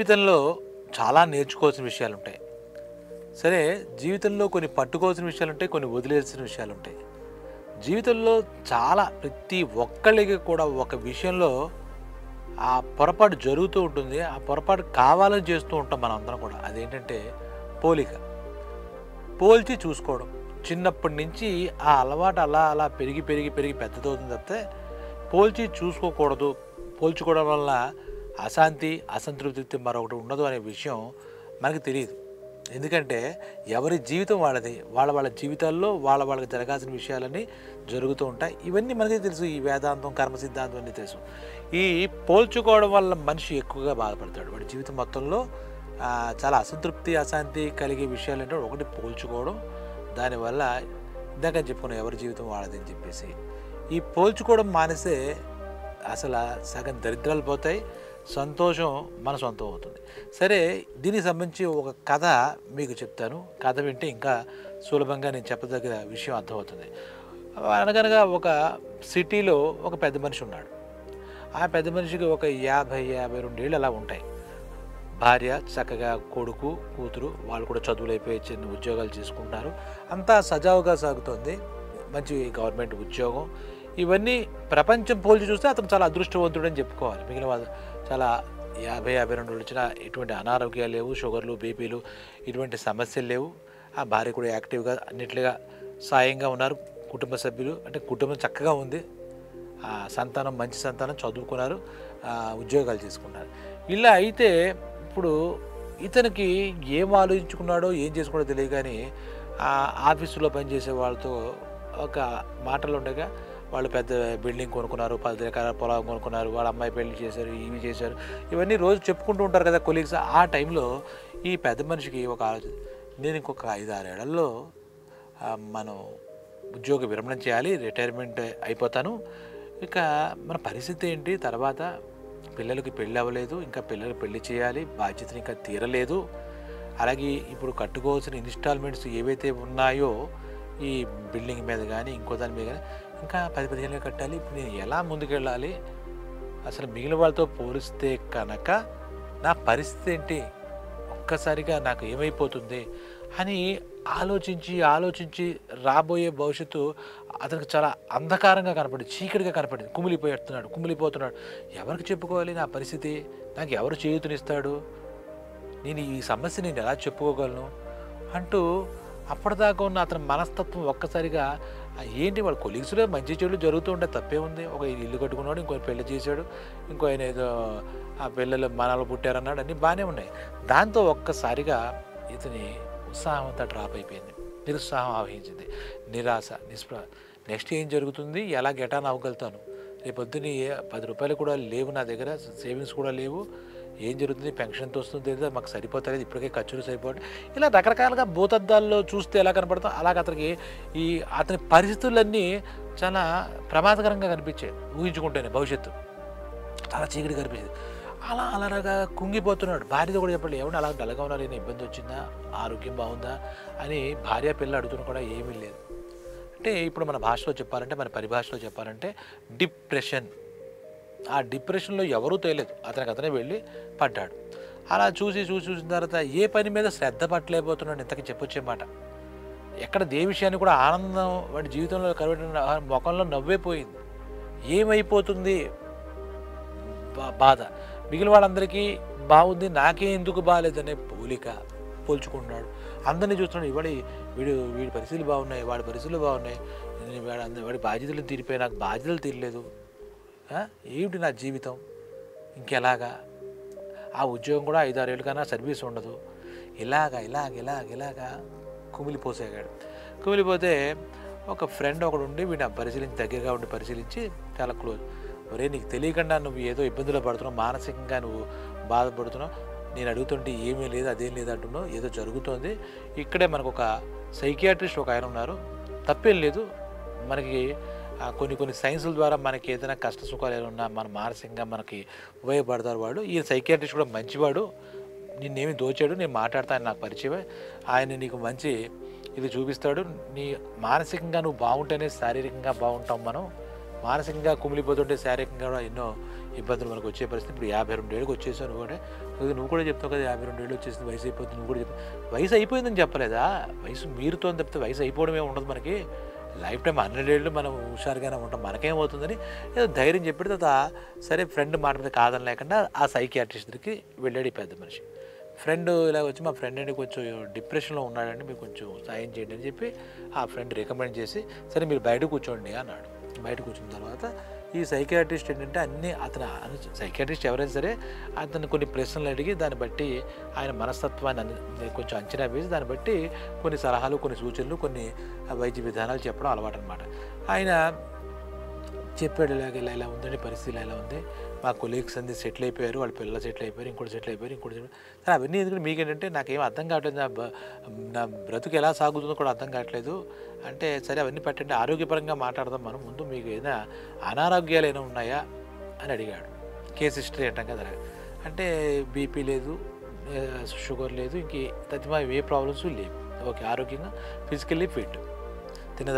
జీవితంలో చాలా నేర్చుకోవాల్సిన విషయాలుంటాయి. సరే, జీవితంలో కొన్ని పట్టుకోవాల్సిన విషయాలుంటాయి, కొన్ని వదిలేయాల్సిన విషయాలుంటాయి. జీవితంలో చాలా ప్రతి ఒక్కళ్ళకి కూడా ఒక విషయంలో ఆ పొరపాటు జరుగుతూ ఉంటుంది. ఆ పొరపాటు కావాలని చేస్తూ ఉంటాం మనందరం కూడా. అదేంటంటే పోలిక. పోల్చి చూసుకోవడం. చిన్నప్పటి నుంచి ఆ అలవాటు అలా అలా పెరిగి పెరిగి పెరిగి పెద్దదవుతుంది తప్పితే పోల్చి చూసుకోకూడదు. పోల్చుకోవడం వల్ల అశాంతి, అసంతృప్తి మరొకటి ఉండదు అనే విషయం మనకు తెలియదు. ఎందుకంటే ఎవరి జీవితం వాళ్ళది. వాళ్ళ జీవితాల్లో వాళ్ళకి జరగాల్సిన విషయాలన్నీ జరుగుతూ ఉంటాయి. ఇవన్నీ మనకి తెలుసు. ఈ వేదాంతం, కర్మ సిద్ధాంతం అన్నీ తెలుసు. ఈ పోల్చుకోవడం వల్ల మనిషి ఎక్కువగా బాధపడతాడు. వాడి జీవితం మొత్తంలో చాలా అసంతృప్తి, అశాంతి కలిగే విషయాలు అంటే ఒకటి పోల్చుకోవడం. దానివల్ల ఇందాక చెప్పుకున్నాం ఎవరి జీవితం వాళ్ళది అని చెప్పేసి. ఈ పోల్చుకోవడం మానేస్తే అసలు సగం దరిద్రాలు పోతాయి, సంతోషం మన సొంతం అవుతుంది. సరే, దీనికి సంబంధించి ఒక కథ మీకు చెప్తాను. కథ వింటే ఇంకా సులభంగా నేను చెప్పదగ్గ విషయం అర్థమవుతుంది. అనగనగా ఒక సిటీలో ఒక పెద్ద మనిషి ఉన్నాడు. ఆ పెద్ద మనిషికి ఒక 50-52 ఏళ్ళు అలా ఉంటాయి. భార్య, చక్కగా కొడుకు, కూతురు, వాళ్ళు కూడా చదువులు అయిపోయి చిన్న ఉద్యోగాలు చేసుకుంటున్నారు. అంతా సజావుగా సాగుతోంది. మంచి గవర్నమెంట్ ఉద్యోగం. ఇవన్నీ ప్రపంచం పోల్చి చూస్తే అతను చాలా అదృష్టవంతుడని చెప్పుకోవాలి. మిగిలిన వాళ్ళు చాలా 50-52 వచ్చిన ఎటువంటి అనారోగ్యాలు లేవు, షుగర్లు, బీపీలు ఇటువంటి సమస్యలు లేవు. ఆ భార్య కూడా యాక్టివ్గా అన్నిట్లుగా సాయంగా ఉన్నారు. కుటుంబ సభ్యులు అంటే కుటుంబం చక్కగా ఉంది. సంతానం మంచి సంతానం, చదువుకున్నారు, ఉద్యోగాలు చేసుకున్నారు. ఇలా అయితే ఇప్పుడు ఇతనికి ఏం ఆలోచించుకున్నాడో ఏం చేసుకున్నాడో తెలియదు. కానీ ఆఫీసులో పనిచేసే వాళ్ళతో ఒక మాటలు ఉండగా వాళ్ళు పెద్ద బిల్డింగ్ కొనుక్కున్నారు, 10 ఎకరాల పొలం కొనుక్కున్నారు, వాళ్ళ అమ్మాయి పెళ్లి చేశారు, ఇవి చేశారు, ఇవన్నీ రోజు చెప్పుకుంటూ ఉంటారు కదా కొలీగ్స్. ఆ టైంలో ఈ పెద్ద మనిషికి ఒక ఆలోచన, నేను ఇంకొక 5-6 ఏళ్లలో మనం ఉద్యోగ విరమణ చేయాలి, రిటైర్మెంట్ అయిపోతాను. ఇక మన పరిస్థితి ఏంటి, తర్వాత పిల్లలకి పెళ్ళి అవ్వలేదు, ఇంకా పిల్లలకి పెళ్లి చేయాలి, బాధ్యతలు ఇంకా తీరలేదు. అలాగే ఇప్పుడు కట్టుకోవాల్సిన ఇన్స్టాల్మెంట్స్ ఏవైతే ఉన్నాయో ఈ బిల్డింగ్ మీద కానీ ఇంకో దాని మీద కానీ ఇంకా 10-15 కట్టాలి. ఇప్పుడు నేను ఎలా ముందుకెళ్ళాలి, అసలు మిగిలిన వాళ్ళతో పోలిస్తే కనుక నా పరిస్థితి ఏంటి, ఒక్కసారిగా నాకు ఏమైపోతుంది అని ఆలోచించి రాబోయే భవిష్యత్తు అతనికి చాలా అంధకారంగా కనపడింది, చీకటిగా కనపడింది. కుమిలిపోతున్నాడు. ఎవరికి చెప్పుకోవాలి నా పరిస్థితి, నాకు ఎవరు చేయూతనిస్తాడు, నేను ఈ సమస్య నేను ఎలా చెప్పుకోగలను అంటూ అప్పటిదాకా ఉన్న అతని మనస్తత్వం ఒక్కసారిగా ఏంటి, వాళ్ళ కొలీగ్స్లో మంచి చెడులు జరుగుతూ ఉంటే తప్పే ఉంది. ఒక ఇల్లు కట్టుకున్నాడు, ఇంకో పెళ్లి చేశాడు, ఇంకో ఆయన ఏదో ఆ పిల్లలు మనలు పుట్టారన్నాడు, అన్నీ బాగానే ఉన్నాయి. దాంతో ఒక్కసారిగా ఇతని ఉత్సాహం అంతా డ్రాప్ అయిపోయింది. నిరుత్సాహం ఆవహించింది, నిరాశ, నిస్పృహ. నెక్స్ట్ ఏం జరుగుతుంది, ఎలా గెటాన్ అవ్వగలుగుతాను, రేపొద్దున 10 రూపాయలు కూడా లేవు నా దగ్గర, సేవింగ్స్ కూడా లేవు, ఏం జరుగుతుంది, పెన్షన్తో వస్తుంది లేదా, మాకు సరిపోతలేదు, ఇప్పటికే ఖర్చులు సరిపోవడం, ఇలా రకరకాలుగా భూతద్దాల్లో చూస్తే ఎలా కనపడతాం అలాగ అతనికి అతని పరిస్థితులన్నీ చాలా ప్రమాదకరంగా కనిపించాయి. ఊహించుకుంటేనే భవిష్యత్తు చాలా చీకటి కనిపించింది. అలాగా కుంగిపోతున్నాడు. భార్యతో కూడా చెప్పండి, ఏమన్నా అలా డల్గా ఉన్నారు, ఏమైనా ఇబ్బంది వచ్చిందా, ఆరోగ్యం బాగుందా అని భార్య పిల్ల అడుగుతున్నా కూడా ఏమీ లేదు. అంటే ఇప్పుడు మన భాషలో చెప్పాలంటే, మన పరిభాషలో చెప్పాలంటే డిప్రెషన్. ఆ డిప్రెషన్లో ఎవరూ తేలేదు, అతనే వెళ్ళి పడ్డాడు. అలా చూసిన తర్వాత ఏ పని మీద శ్రద్ధ పట్టలేకపోతున్నాడు. ఇంతకీ చెప్పొచ్చే మాట, ఎక్కడ ఏ విషయాన్ని కూడా ఆనందం వాడి జీవితంలో కనబడిన ముఖంలో నవ్వే పోయింది. ఏమైపోతుంది బాధ, మిగిలిన వాళ్ళందరికీ బాగుంది, నాకే ఎందుకు బాగాలేదనే పోల్చుకుంటున్నాడు. అందరినీ చూస్తున్నాడు, వీడి పరిస్థితులు బాగున్నాయి, వాడి పరిస్థితులు బాగున్నాయి, వాడి బాధ్యతలు తీరిపోయి నాకు బాధ్యతలు తీరలేదు, ఏమిటి నా జీవితం, ఇంకెలాగా, ఆ ఉద్యోగం కూడా 5-6 ఏళ్ళ కన్నా సర్వీస్ ఉండదు, ఇలాగా కుమిలిపోతే ఒక ఫ్రెండ్ ఒకడు ఉండి వీడిని దగ్గరగా ఉండి పరిశీలించి చాలా క్లోజ్, ఒరే నీకు తెలియకుండా నువ్వు ఏదో ఇబ్బందులు పడుతున్నావు, మానసికంగా నువ్వు బాధపడుతున్నావు, నేను అడుగుతుంటే ఏమీ లేదు, అదేం లేదు అంటున్నావు, ఏదో జరుగుతోంది, ఇక్కడే మనకు ఒక సైకియాట్రిస్ట్ ఒక ఆయన ఉన్నారు, తప్పేం లేదు, మనకి కొన్ని సైన్సుల ద్వారా మనకి ఏదైనా కష్ట సుఖాలు ఏమైనా మన మానసికంగా మనకి ఉపయోగపడతారు వాడు. ఈ సైకియాట్రిస్ట్ కూడా మంచివాడు, నిన్నేమి దోచాడు, నేను మాట్లాడతాను, నాకు పరిచయమే, ఆయన నీకు మంచి ఇది చూపిస్తాడు, నీ మానసికంగా నువ్వు బాగుంటేనే శారీరకంగా బాగుంటాం, మనం మానసికంగా కుమిలిపోతుంటే శారీరకంగా కూడా ఎన్నో ఇబ్బందులు మనకు వచ్చే పరిస్థితి. ఇప్పుడు 52 ఏళ్ళకి వచ్చేసావు నువ్వు కూడా చెప్తావు కదా 52 ఏళ్ళు వచ్చేసింది, వయసు అయిపోతుంది. నువ్వు కూడా చెప్తావు వయసు అయిపోయిందని చెప్పలేదా? వయసు మీరుతోని తప్పితే వయసు అయిపోవడం ఏమి ఉండదు మనకి. లైఫ్ టైం 100 ఏళ్ళు మనం హుషారుగానే ఉంటాం, మనకేమవుతుందని ఏదో ధైర్యం చెప్పిన తర్వాత సరే ఫ్రెండ్ మాట మీద కాదని లేకుండా ఆ సైకియాట్రిస్ట్ దగ్గరికి వెళ్ళాడు ఈ పెద్ద మనిషి. ఫ్రెండ్ ఇలా వచ్చి మా ఫ్రెండ్ అండి కొంచెం డిప్రెషన్లో ఉన్నాడండి, మీరు కొంచెం సాయం చేయండి అని చెప్పి ఆ ఫ్రెండ్ రికమెండ్ చేసి సరే మీరు బయట కూర్చోండి అన్నాడు. బయట కూర్చున్న తర్వాత ఈ సైకియాట్రిస్ట్ ఏంటంటే అతను సైకియాట్రిస్ట్ ఎవరైనా సరే అతను కొన్ని ప్రశ్నలు అడిగి దాన్ని బట్టి ఆయన మనస్తత్వాన్ని కొంచెం అంచనా వేసి దాన్ని బట్టి కొన్ని సలహాలు, కొన్ని సూచనలు, కొన్ని వైద్య విధానాలు చెప్పడం అలవాటు అనమాట. ఆయన చెప్పాడు ఇలా ఉందండి పరిస్థితి, ఇలా ఉంది, మా కొలీగ్స్ అన్ని సెటిల్ అయిపోయారు, వాళ్ళ పిల్లలు సెటిల్ అయిపోయారు, ఇంకోటి సెటిల్ అయిపోయారు. సరే అవన్నీ ఎందుకంటే మీకేంటంటే నాకేం అర్థం కావట్లేదు, నా బ్రతుకు ఎలా సాగుతుందో కూడా అర్థం కావట్లేదు అంటే సరే అవన్నీ పెట్టండి, ఆరోగ్యపరంగా మాట్లాడదాం మనం, ముందు మీకు ఏదైనా అనారోగ్యాలు ఏమైనా ఉన్నాయా అని అడిగాడు. కేస్ హిస్టరీ అంటాం కదా, అంటే బీపీ లేదు, షుగర్ లేదు, ఇంక తదిమా ఏ ప్రాబ్లమ్స్ లేవు, ఓకే, ఆరోగ్యంగా ఫిజికల్లీ ఫిట్,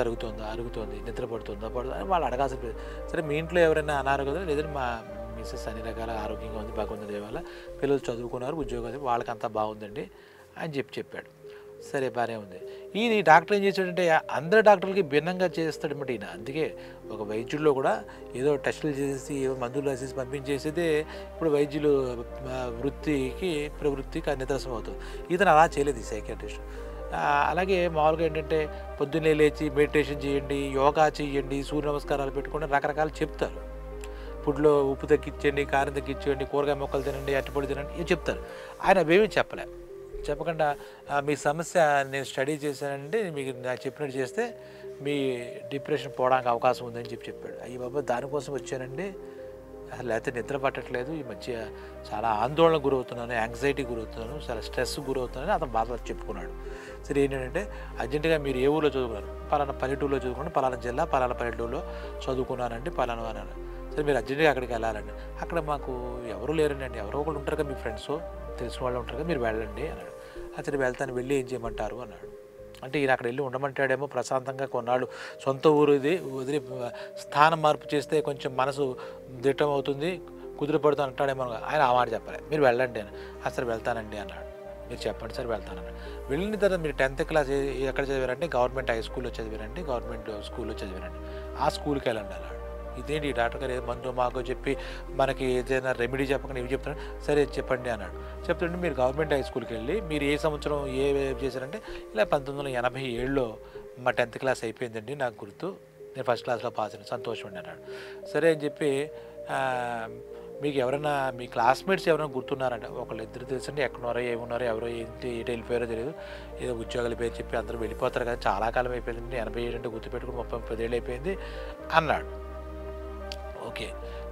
అరుగుతోంది, నిద్ర పడుతుందా అని వాళ్ళు అడగాల్సిన. సరే మీ ఇంట్లో ఎవరైనా అనారోగ్యం లేదంటే మా మిస్సెస్ అన్ని రకాల ఆరోగ్యంగా ఉంది, భగవంతుని దయ వల్ల, పిల్లలు చదువుకున్నారు, ఉద్యోగాలు వాళ్ళకంతా బాగుందండి అని చెప్పాడు. సరే బాగానే ఉంది. ఈ డాక్టర్ ఏం చేశాడంటే అందరు డాక్టర్లకి భిన్నంగా చేస్తాడన్నమాట ఈయన. అందుకే ఒక వైద్యుల్లో కూడా ఏదో టెస్టులు చేసి ఏదో మందులు రాసేసి పంపించేసేదే ఇప్పుడు వైద్యులు ప్రవృత్తికి నిదర్శనం అవుతుంది. ఇతను అలా చేయలేదు ఈ సైకియాట్రిస్ట్. అలాగే మామూలుగా ఏంటంటే పొద్దున్నే లేచి మెడిటేషన్ చేయండి, యోగా చేయండి, సూర్య నమస్కారాలు పెట్టుకోండి, రకరకాలు చెప్తారు. ఫుడ్లో ఉప్పు తగ్గించండి, కారం తగ్గించండి, కూరగాయ మొక్కలు తినండి, అరటిపళ్ళు తినండి, ఇవి చెప్తారు. ఆయన అవేమీ చెప్పకుండా మీ సమస్య నేను స్టడీ చేశానంటే మీకు నాకు చెప్పినట్టు చేస్తే మీ డిప్రెషన్ పోవడానికి అవకాశం ఉందని చెప్పాడు. అయ్యి బాబా దానికోసం వచ్చానండి, లేకపోతే నిద్ర పట్టట్లేదు, ఈ మధ్య చాలా ఆందోళనకు గురవుతున్నాను, యాంగ్జైటీ గురవుతున్నాను, చాలా స్ట్రెస్ గురవుతున్నాను అతను బాధ చెప్పుకున్నాడు. సరే ఏంటంటే అర్జెంటుగా మీరు ఏ ఊళ్ళో చదువుకున్నారు? పలానా పల్లెటూరులో చదువుకున్నాను, పలానా జిల్లా పలానా పల్లెటూరులో చదువుకున్నానండి, పలానా అన్నాను. సరే మీరు అర్జెంటుగా అక్కడికి వెళ్ళాలండి. అక్కడ మాకు ఎవరు లేరండి, ఎవరో ఒకళ్ళు ఉంటారు కదా, మీ ఫ్రెండ్స్ తెలిసిన వాళ్ళు ఉంటారు కదా, మీరు వెళ్ళండి అన్నాడు. అతను వెళ్తాను, వెళ్ళి ఏం చేయమంటారు అన్నాడు. అంటే ఈయన అక్కడ వెళ్ళి ఉండమంటాడేమో, ప్రశాంతంగా కొన్నాళ్ళు సొంత ఊరు ఇది వదిలి స్థానం మార్పు చేస్తే కొంచెం మనసు దిట్టం అవుతుంది, కుదిరిపడుతూ అంటాడేమో. ఆయన ఆ మాట చెప్పలే, మీరు వెళ్ళండి అని. అసలు వెళ్తానండి అన్నాడు. మీరు చెప్పండి సార్ వెళ్తానన్నాడు. వెళ్ళిన తర్వాత మీరు 10th క్లాస్ ఎక్కడ చదివారంటే గవర్నమెంట్ హై స్కూల్లో చదివారండి, గవర్నమెంట్ స్కూల్లో చదివారండి, ఆ స్కూల్కి వెళ్ళండి అన్నాడు. ఇదేంటి డాక్టర్ గారు ఏదో మందు మాకు చెప్పి మనకి ఏదైనా రెమెడీ చెప్పకుండా ఇవి చెప్తున్నాడు. సరే చెప్పండి అన్నాడు. చెప్తుంటే మీరు గవర్నమెంట్ హై స్కూల్కి వెళ్ళి మీరు ఏ సంవత్సరం ఏ చేశారంటే ఇలా 1987లో మా 10th క్లాస్ అయిపోయిందండి, నాకు గుర్తు, నేను ఫస్ట్ క్లాస్లో పాస్ అయినా, సంతోషం అండి అన్నాడు. సరే అని చెప్పి మీకు ఎవరైనా మీ క్లాస్మేట్స్ ఎవరైనా గుర్తున్నారంటే ఒకళ్ళు ఇద్దరు తెలుసండి, ఎక్కడున్నారో ఏమున్నారో ఎవరో ఏంటి ఎటు వెళ్ళిపోయారో తెలియదు, ఏదో ఉద్యోగాల పేరు చెప్పి అందరూ వెళ్ళిపోతారు కదా, చాలా కాలం అయిపోయిందండి, 87 అంటే గుర్తుపెట్టుకుని 30 ఏళ్ళు అయిపోయింది అన్నాడు. ఓకే,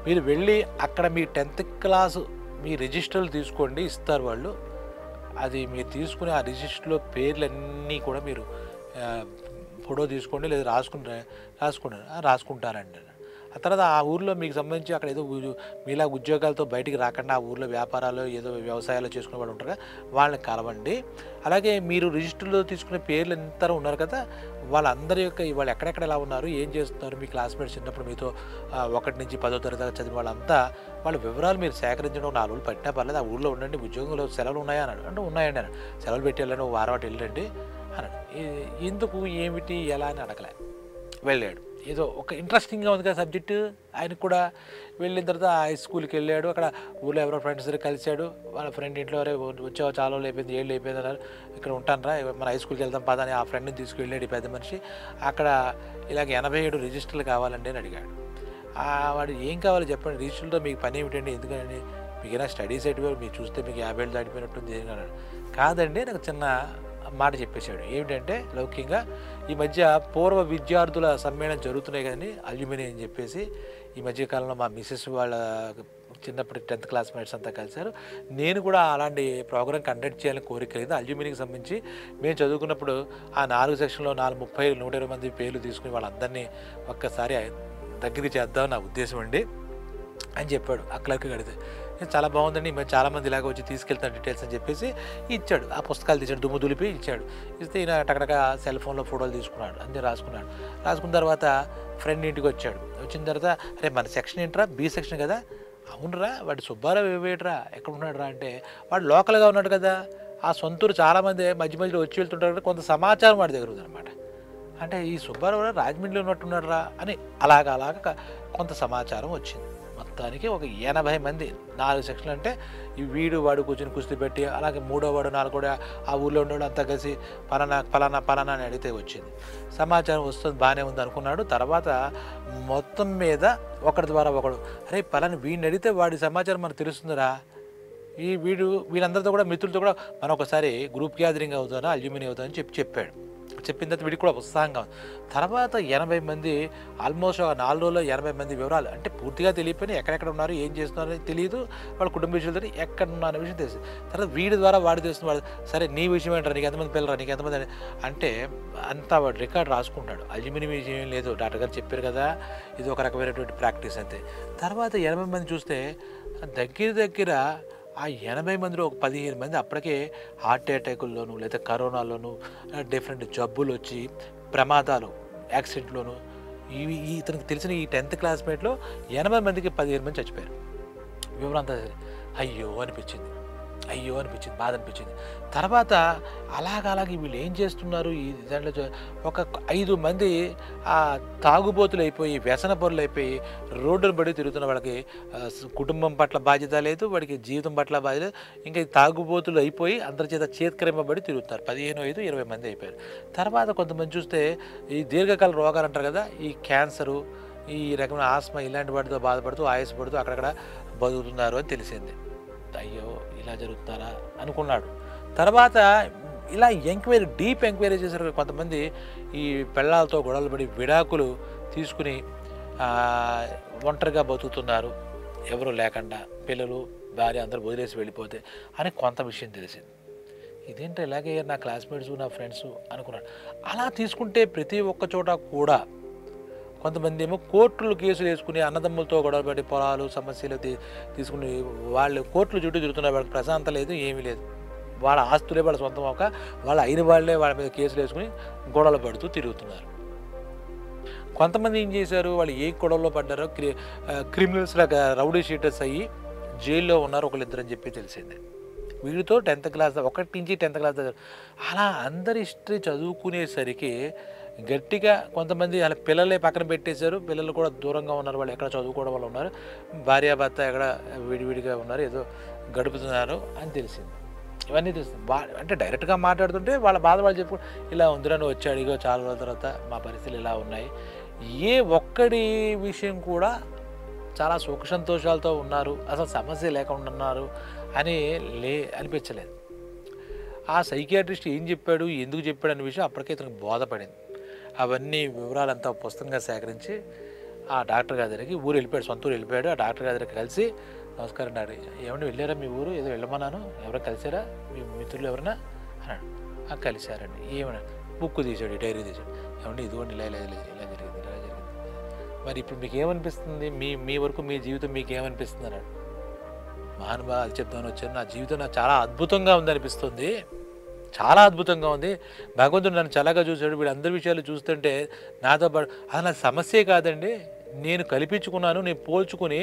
మీరు వెళ్ళి అక్కడ మీ 10th క్లాసు మీ రిజిస్టర్లు తీసుకోండి, ఇస్తారు వాళ్ళు, అది మీరు తీసుకుని ఆ రిజిస్టర్లో పేర్లన్నీ కూడా మీరు ఫోటో తీసుకోండి, లేదా రాసుకుంటారండి. ఆ తర్వాత ఆ ఊర్లో మీకు సంబంధించి అక్కడ ఏదో మీలా ఉద్యోగాలతో బయటికి రాకుండా ఆ ఊర్లో వ్యాపారాలు ఏదో వ్యవసాయాలు చేసుకునే వాళ్ళు ఉంటారు కదా, వాళ్ళని కలవండి. అలాగే మీరు రిజిస్టర్లో తీసుకునే పేర్లు ఎంత ఉన్నారు కదా, వాళ్ళందరి యొక్క వాళ్ళు ఎక్కడెక్కడ ఎలా ఉన్నారు, ఏం చేస్తున్నారు, మీ క్లాస్మేట్స్ చిన్నప్పుడు మీతో 1 నుంచి 10వ తరగతి చదివిన వాళ్ళంతా వాళ్ళ వివరాలు మీరు సేకరించడం 4 రోజులు పట్టినా పర్లేదు, ఆ ఊళ్ళో ఉండండి, ఉద్యోగంలో సెలవులు ఉన్నాయా అన్నాడు. అంటే ఉన్నాయండి అన్నాడు. సెలవులు పెట్టి వెళ్ళండి, 1 వారం అటు వెళ్ళండి అన్నాడు. ఎందుకు ఏమిటి ఎలా అని అడగలే, వెళ్ళాడు. ఏదో ఒక ఇంట్రెస్టింగ్గా ఉంది కదా సబ్జెక్టు. ఆయనకు కూడా వెళ్ళిన తర్వాత హై స్కూల్కి వెళ్ళాడు. అక్కడ ఊళ్ళో ఎవరో ఫ్రెండ్స్ దగ్గర కలిశాడు. వాళ్ళ ఫ్రెండ్ ఇంట్లో వచ్చావో చాలా రోజులు అయిపోయింది, ఏళ్ళు అయిపోయింది అన్నారు. ఇక్కడ ఉంటానరా, మన హై స్కూల్కి వెళ్దాం పదా అని ఆ ఫ్రెండ్ని తీసుకువెళ్ళాడు ఈ పెద్ద మనిషి. అక్కడ ఇలాగ 87 రిజిస్టర్లు కావాలండి అని అడిగాడు. వాడు ఏం కావాలి చెప్పండి, రిజిస్టర్లో మీకు పని ఏమిటండి, ఎందుకండి మీకు ఏదైనా స్టడీస్ అయితే మీరు చూస్తే మీకు 50 ఏళ్ళు దాటిపోయినట్టుంది అన్నాడు. కాదండి, నాకు చిన్న మాట చెప్పేశాడు. ఏమిటంటే లౌకికంగా ఈ మధ్య పూర్వ విద్యార్థుల సమ్మేళనం జరుగుతున్నాయి కానీ అల్యూమిని అని చెప్పేసి, ఈ మధ్యకాలంలో మా మిసెస్ వాళ్ళ చిన్నప్పుడు 10th క్లాస్మేట్స్ అంతా కలిశారు, నేను కూడా అలాంటి ప్రోగ్రామ్ కండక్ట్ చేయాలని కోరిక లేదు. అల్యూమినికి సంబంధించి మేము చదువుకున్నప్పుడు ఆ 4 సెక్షన్లో 120 మంది పేర్లు తీసుకుని వాళ్ళందరినీ ఒక్కసారి దగ్గరికి చేద్దాం నా ఉద్దేశం అండి అని చెప్పాడు. ఆ క్లర్క్ కడితే చాలా బాగుందండి, మేము చాలామంది ఇలాగ వచ్చి తీసుకెళ్తాను డీటెయిల్స్ అని చెప్పేసి ఇచ్చాడు. ఆ పుస్తకాలు తీసాడు, దుమ్ము దులిపి ఇచ్చాడు. ఇస్తే ఈయన టకటక సెల్ ఫోన్లో ఫోటోలు తీసుకున్నాడు, అన్నీ రాసుకున్న తర్వాత ఫ్రెండ్ ఇంటికి వచ్చాడు. వచ్చిన తర్వాత అరే మన సెక్షన్ ఏంట్రా, బి సెక్షన్ కదా, అవునురా వాడు సుబ్బారావు ఏవేట్రా ఎక్కడ ఉన్నాడు రా అంటే వాడు లోకల్గా ఉన్నాడు కదా, ఆ సొంతూరు చాలామంది మధ్య మధ్యలో వచ్చి వెళ్తుంటారు కదా, కొంత సమాచారం వాడి దగ్గర ఉందన్నమాట. అంటే ఈ సుబ్బారావు రాజమండ్రిలో ఉన్నట్టున్నాడు రా అని అలాగ కొంత సమాచారం వచ్చింది. మొత్తానికి ఒక 80 మంది 4 సెక్షన్లు, అంటే ఈ వీడు వాడు కూర్చొని కుస్తీ పెట్టి, అలాగే మూడో వాడు నాలుగో ఆ ఊళ్ళో ఉండేవాడు అంతా కలిసి పలానా అని అడిగితే వచ్చింది సమాచారం. వస్తుంది బాగానే ఉంది అనుకున్నాడు. తర్వాత మొత్తం మీద ఒకరి ద్వారా ఒకడు, అరే పలానా వీడిని అడిగితే వాడి సమాచారం మనకు తెలుస్తుందిరా, వీళ్ళందరితో కూడా మిత్రులతో కూడా మనం ఒకసారి గ్రూప్ గ్యాదరింగ్ అవుతాను, అల్యూమిని అవుతామని చెప్పాడు. చెప్పిన తర్వాత వీడికి కూడా ఉత్సాహంగా ఉంది. తర్వాత 80 మంది, ఆల్మోస్ట్ 4 రోజుల్లో 80 మంది వివరాలు, అంటే పూర్తిగా తెలియపోయినా ఎక్కడెక్కడ ఉన్నారు, ఏం చేస్తున్నారని తెలియదు, వాళ్ళ కుటుంబ విషయాలతో ఎక్కడ ఉన్నారు అనే విషయం తెలుసు. తర్వాత వీడి ద్వారా వాడు తెలుస్తుంది. వాడు సరే నీ విషయం ఏంటారు, నీకు ఎంతమంది పిల్లరా, నీకు ఎంతమంది అంటే అంతా వాడు రికార్డు రాసుకుంటాడు. అల్యూమిని విషయం ఏం లేదు, డాక్టర్ గారు చెప్పారు కదా, ఇది ఒక రకమైనటువంటి ప్రాక్టీస్ అంతే. తర్వాత 80 మంది చూస్తే దగ్గర ఆ 80 మందిలో ఒక 15 మంది అప్పటికే హార్ట్ అటాకుల్లోనూ లేదా కరోనాలోనూ డిఫరెంట్ జబ్బులు వచ్చి ప్రమాదాలు యాక్సిడెంట్లోనూ ఇతనికి తెలిసిన ఈ 10th క్లాస్మేట్లో 80 మందికి 15 మంది చచ్చిపోయారు. వివరం అంతా అయ్యో అనిపించింది, బాధ అనిపించింది. తర్వాత అలాగే వీళ్ళు ఏం చేస్తున్నారు, ఈ దాంట్లో ఒక 5 మంది ఆ తాగుబోతులు అయిపోయి, వ్యసన పరులు అయిపోయి రోడ్డును బడి తిరుగుతున్న వాళ్ళకి కుటుంబం పట్ల బాధ్యత లేదు, వాడికి జీవితం పట్ల బాధ్యత లేదు, ఇంకా తాగుబోతులు అయిపోయి అందరి చేత చేత్కరింపబడి తిరుగుతున్నారు. 15-20 మంది అయిపోయారు. తర్వాత కొంతమంది చూస్తే ఈ దీర్ఘకాల రోగాలు అంటారు కదా, ఈ క్యాన్సరు, ఈ రకమైన ఆస్మా ఇలాంటి వాటితో బాధపడుతూ ఆయాసపడుతూ అక్కడక్కడ బతుకుతున్నారు అని తెలిసింది. అయ్యో ఇలా జరుగుతారా అనుకున్నాడు. తర్వాత ఇలా డీప్ ఎంక్వైరీ చేశారు. కొంతమంది ఈ పెళ్ళాలతో గొడవలు పడి విడాకులు తీసుకుని ఒంటరిగా బతుకుతున్నారు, ఎవరు లేకుండా, పిల్లలు భార్య అందరూ వదిలేసి వెళ్ళిపోతే అని కొంత విషయం తెలిసింది. ఇదేంటో ఇలాగే నా క్లాస్మేట్స్ నా ఫ్రెండ్స్ అనుకున్నాడు. అలా తీసుకుంటే ప్రతి ఒక్క చోట కూడా కొంతమంది ఏమో కోర్టులు కేసులు వేసుకుని అన్నదమ్ములతో గొడవపడి పొలాలు సమస్యలు తీసుకుని వాళ్ళు కోర్టులు చుట్టూ తిరుగుతున్నారు. వాళ్ళకి ప్రశాంతత లేదు, ఏమీ లేదు, వాళ్ళ ఆస్తులే వాళ్ళ సొంతం ఒక వాళ్ళ అయిన వాళ్ళే వాళ్ళ మీద కేసులు వేసుకుని గొడవలు పడుతూ తిరుగుతున్నారు. కొంతమంది ఏం చేశారు, వాళ్ళు ఏ గొడవలో పడ్డారో క్రిమినల్స్ లాగా రౌడీ షీటర్స్ అయ్యి జైల్లో ఉన్నారు ఒకళ్ళిద్దరు అని చెప్పి తెలిసిందే. వీడితో 10th క్లాస్ 1 నుంచి 10th క్లాస్ అలా అందరి హిస్టరీ చదువుకునేసరికి గట్టిగా కొంతమంది వాళ్ళ పిల్లలే పక్కన పెట్టేశారు, పిల్లలు కూడా దూరంగా ఉన్నారు, వాళ్ళు ఎక్కడ చదువుకోవడం వల్ల ఉన్నారు, భార్యాభర్త ఎక్కడ విడివిడిగా ఉన్నారు, ఏదో గడుపుతున్నారు అని తెలిసింది. ఇవన్నీ తెలుస్తుంది. అంటే డైరెక్ట్గా మాట్లాడుతుంటే వాళ్ళ బాధ వాళ్ళు చెప్పు, ఇలా ఉందిరని వచ్చాడు, ఇగో చాలా రోజుల తర్వాత మా పరిస్థితులు ఇలా ఉన్నాయి. ఏ ఒక్కడి విషయం కూడా చాలా సుఖ సంతోషాలతో ఉన్నారు, అసలు సమస్య లేకుండా ఉన్నారు అని అనిపించలేదు. ఆ సైకియాట్రిస్ట్ ఏం చెప్పాడు, ఎందుకు చెప్పాడు అనే విషయం అప్పటికే ఇతనికి బోధపడింది. అవన్నీ వివరాలంతా పుస్తకంగా సేకరించి ఆ డాక్టర్ గారి దగ్గరికి వెళ్ళిపోయాడు, సొంత ఊరు వెళ్ళిపోయాడు. ఆ డాక్టర్ గారి దగ్గరికి కలిసి, నమస్కారం డాక్టర్, ఏమన్నా వెళ్ళారా మీ ఊరు, ఏదో వెళ్ళమన్నాను, ఎవరో కలిసారా మీ మిత్రులు ఎవరైనా అన్నాడు. కలిశారండి. ఏమన్నా బుక్ తీసాడు, డైరీ తీసాడు, ఏమంటే ఇదిగోండి ఇలా జరిగింది. మరి ఇప్పుడు మీకు ఏమనిపిస్తుంది, మీ వరకు మీ జీవితం మీకు ఏమనిపిస్తుంది అన్నాడు. మహానుభావ అది చెప్తామని వచ్చాను, నా జీవితం నాకు చాలా అద్భుతంగా ఉంది అనిపిస్తుంది, చాలా అద్భుతంగా ఉంది, భగవంతుడు నన్ను చల్లగా చూశాడు, వీళ్ళందరి విషయాలు చూస్తుంటే నాతో పాటు అది నా సమస్యే కాదండి, నేను కల్పించుకున్నాను, నేను పోల్చుకుని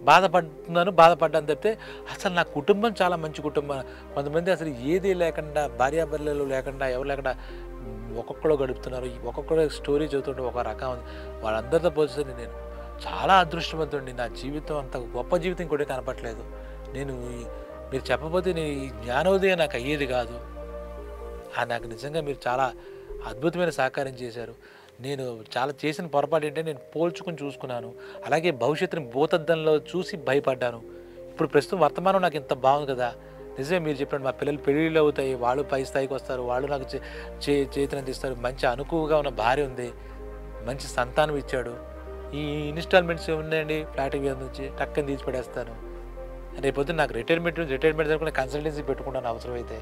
బాధపడ్డాను తప్పితే అసలు నా కుటుంబం చాలా మంచి కుటుంబం. కొంతమంది అసలు ఏది లేకుండా, భార్యాభర్తలు లేకుండా, ఎవరు లేకుండా ఒక్కొక్కరు గడుపుతున్నారు, ఒక్కొక్కరు స్టోరీ చదువుతుంటే ఒక రకం ఉంది. వాళ్ళందరితో పోల్చితే నేను చాలా అదృష్టవంతుడిని, నా జీవితం అంత గొప్ప జీవితం కూడా కనపట్లేదు, మీరు చెప్పబోతే నేను ఈ జ్ఞానోదయం నాకు అయ్యేది కాదు, నాకు నిజంగా మీరు చాలా అద్భుతమైన సహకారం చేశారు, నేను చాలా చేసిన పొరపాటు ఏంటంటే నేను పోల్చుకుని చూసుకున్నాను, అలాగే భవిష్యత్తుని భూతద్దంలో చూసి భయపడ్డాను, ఇప్పుడు ప్రస్తుతం వర్తమానం నాకు ఇంత బాగుంది కదా, నిజమే మీరు చెప్పండి, మా పిల్లలు పెళ్ళిళ్ళు అవుతాయి, వాళ్ళు పై స్థాయికి వస్తారు, వాళ్ళు నాకు చేతనందిస్తారు, మంచి అనుకువగా ఉన్న భార్య ఉంది, మంచి సంతానం ఇచ్చాడు, ఈ ఇన్స్టాల్మెంట్స్ ఉన్నాయండి ఫ్లాట్ నుంచి టక్కని తీసి పడేస్తాను, రేపొద్దు నాకు రిటైర్మెంట్ దగ్గర కన్సల్టెన్సీ పెట్టుకుంటాను అవసరమైతే,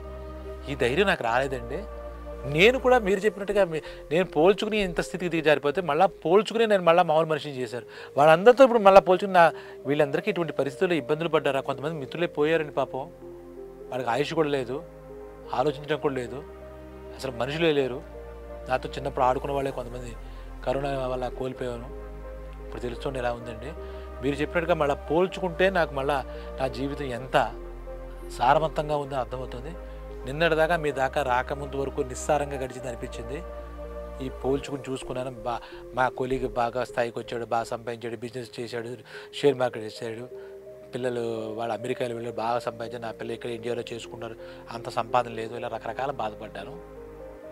ఈ ధైర్యం నాకు రాలేదండి. నేను కూడా మీరు చెప్పినట్టుగా నేను పోల్చుకుని ఇంత స్థితికి దిగజారిపోతే మళ్ళీ పోల్చుకుని నేను మళ్ళీ మామూలు మనిషిని చేశారు, వాళ్ళందరితో ఇప్పుడు మళ్ళీ పోల్చుకుని వీళ్ళందరికీ ఇటువంటి పరిస్థితుల్లో ఇబ్బందులు పడ్డారా, కొంతమంది మిత్రులే పోయారండి పాపం, వాళ్ళకి ఆయుష్ కూడా లేదు, ఆలోచించడం కూడా లేదు, అసలు మనుషులే లేరు, నాతో చిన్నప్పుడు ఆడుకున్న వాళ్ళే కొంతమంది కరోనా వల్ల కోల్పోయాను, ఇప్పుడు తెలుస్తుంది ఎలా ఉందండి. మీరు చెప్పినట్టుగా మళ్ళీ పోల్చుకుంటే నాకు మళ్ళీ నా జీవితం ఎంత సారవంతంగా ఉందో అర్థమవుతుంది. నిన్నటిదాకా మీ దాకా రాకముందు వరకు నిస్సారంగా గడిచింది అనిపించింది. ఈ పోల్చుకుని చూసుకున్నాను. మా కొలీగ్ బాగా స్థాయికి వచ్చాడు, బాగా సంపాదించాడు, బిజినెస్ చేశాడు, షేర్ మార్కెట్ చేశాడు, పిల్లలు వాళ్ళు అమెరికాలో వెళ్ళి బాగా సంపాదించారు, నా పిల్లలు ఇక్కడ ఇండియాలో చేసుకున్నారు, అంత సంపాదన లేదు, ఇలా రకరకాల బాధపడ్డాను.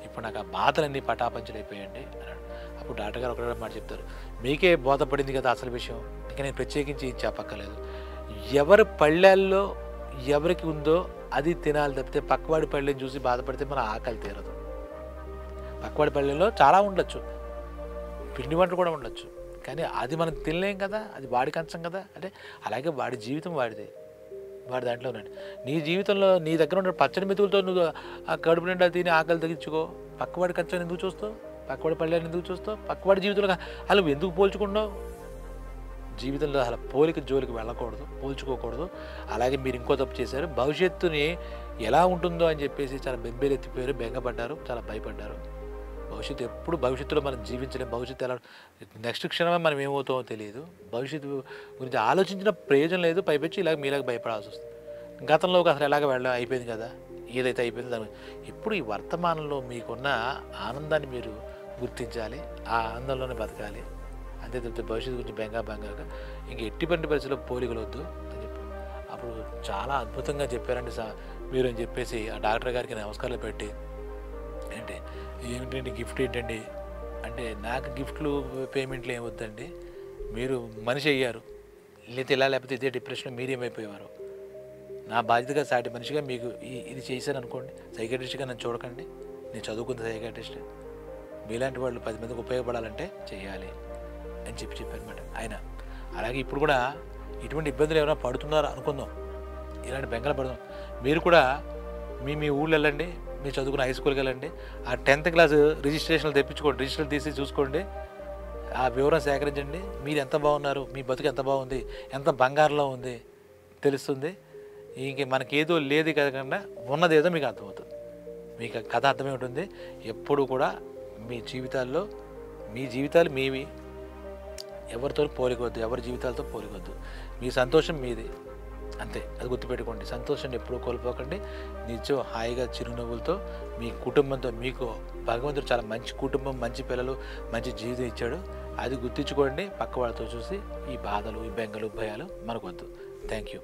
ఇప్పుడు నాకు ఆ బాధలన్నీ పటాపంచలు అయిపోయాయండి అన్నాడు. అప్పుడు డాక్టర్ గారు ఒకటే మాట చెప్తారు, మీకే బోధపడింది కదా అసలు విషయం, ఇంకా నేను ప్రత్యేకించి చెప్పక్కర్లేదు. ఎవరి పళ్ళెల్లో ఎవరికి ఉందో అది తినాలి తప్పితే పక్కవాడి పళ్ళెని చూసి బాధపడితే మన ఆకలి తీరదు. పక్కవాడి పళ్ళెల్లో చాలా ఉండొచ్చు, పిండి వంటలు కూడా ఉండొచ్చు, కానీ అది మనం తినలేం కదా, అది వాడి కంచం కదా. అంటే అలాగే వాడి జీవితం వాడిదే, వాడి దాంట్లో ఉన్నాడు. నీ జీవితంలో నీ దగ్గర ఉన్న పచ్చడి మెతుకులతో నువ్వు ఆ కడుపు నిండా తిని ఆకలి తగ్గించుకో. పక్కవాడి కంచాన్ని ఎందుకు చూస్తావు, పక్కవాడి పళ్ళని ఎందుకు చూస్తావు, పక్కవాడి జీవితంలో అలా ఎందుకు పోల్చుకున్నావు? జీవితంలో అసలు పోలిక జోలికి వెళ్ళకూడదు, పోల్చుకోకూడదు. అలాగే మీరు ఇంకో తప్పు చేశారు, భవిష్యత్తుని ఎలా ఉంటుందో అని చెప్పేసి చాలా బెంబేలెత్తిపోయారు, బెంగపడ్డారు, చాలా భయపడ్డారు. భవిష్యత్తులో మనం జీవించలేం. భవిష్యత్తు ఎలా నెక్స్ట్ క్షణమే మనం ఏమవుతామో తెలియదు. భవిష్యత్తు గురించి ఆలోచించిన ప్రయోజనం లేదు. పైపెచ్చి ఇలాగ మీలాగా భయపడాల్సి వస్తుంది. గతంలోకి అసలు ఎలాగ అయిపోయింది కదా, ఏదైతే అయిపోయిందో దాని ఇప్పుడు ఈ వర్తమానంలో మీకున్న ఆనందాన్ని మీరు గుర్తించాలి, ఆ ఆనందంలోనే బతకాలి. అంతే తప్పితే భవిష్యత్తు గురించి బెంగగా ఇంక ఎట్టి పరిస్థితుల్లో పోలికలు వద్దు అని చెప్పి అప్పుడు చాలా అద్భుతంగా చెప్పారండి మీరు అని చెప్పేసి ఆ డాక్టర్ గారికి నమస్కారాలు పెట్టి, ఏమిటండి గిఫ్ట్ ఏంటండి అంటే, నాకు గిఫ్ట్లు పేమెంట్లు ఏమొద్దండి, మీరు మనిషి అయ్యారు, లేకపోతే ఇదే డిప్రెషన్లో మీరేమైపోయేవారు. నా బాధ్యతగా సాటి మనిషిగా మీకు ఇది చేశాను అనుకోండి, సైకాట్రిస్ట్గా నన్ను చూడకండి, నేను చదువుకున్న సైకాట్రిస్ట్, మీలాంటి వాళ్ళు 10 మందికి ఉపయోగపడాలంటే చేయాలి అని చెప్పారన్నమాట ఆయన. అలాగే ఇప్పుడు కూడా ఇటువంటి ఇబ్బందులు ఏమైనా పడుతున్నారో అనుకుందాం, ఇలాంటి బెంగలు పడదాం. మీరు కూడా మీ ఊళ్ళో వెళ్ళండి, మీరు చదువుకున్న హై స్కూల్కి వెళ్ళండి, ఆ 10th క్లాస్ రిజిస్ట్రేషన్లు తెప్పించుకోండి, రిజిస్టర్లు తీసి చూసుకోండి, ఆ వివరం సేకరించండి. మీరు ఎంత బాగున్నారు, మీ బతుకు ఎంత బాగుంది, ఎంత బంగారులో ఉంది తెలుస్తుంది. ఇంక మనకేదో లేదు కాకుండా ఉన్నదేదో మీకు అర్థమవుతుంది. మీకు కథ అర్థమై ఉంటుంది. ఎప్పుడు కూడా మీ జీవితాలు మీవి, ఎవరితో పోలికొద్దు, ఎవరి జీవితాలతో పోలికొద్దు. మీ సంతోషం మీది అంతే, అది గుర్తుపెట్టుకోండి. సంతోషాన్ని ఎప్పుడూ కోల్పోకండి. నిత్యం హాయిగా చిరునవ్వులతో మీ కుటుంబంతో, మీకు భగవంతుడు చాలా మంచి కుటుంబం, మంచి పిల్లలు, మంచి జీవితం ఇచ్చాడు, అది గుర్తించుకోండి. పక్క వాళ్ళతో చూసి ఈ బాధలు, ఈ బెంగలు, భయాలు మనకొద్దు. Thank you.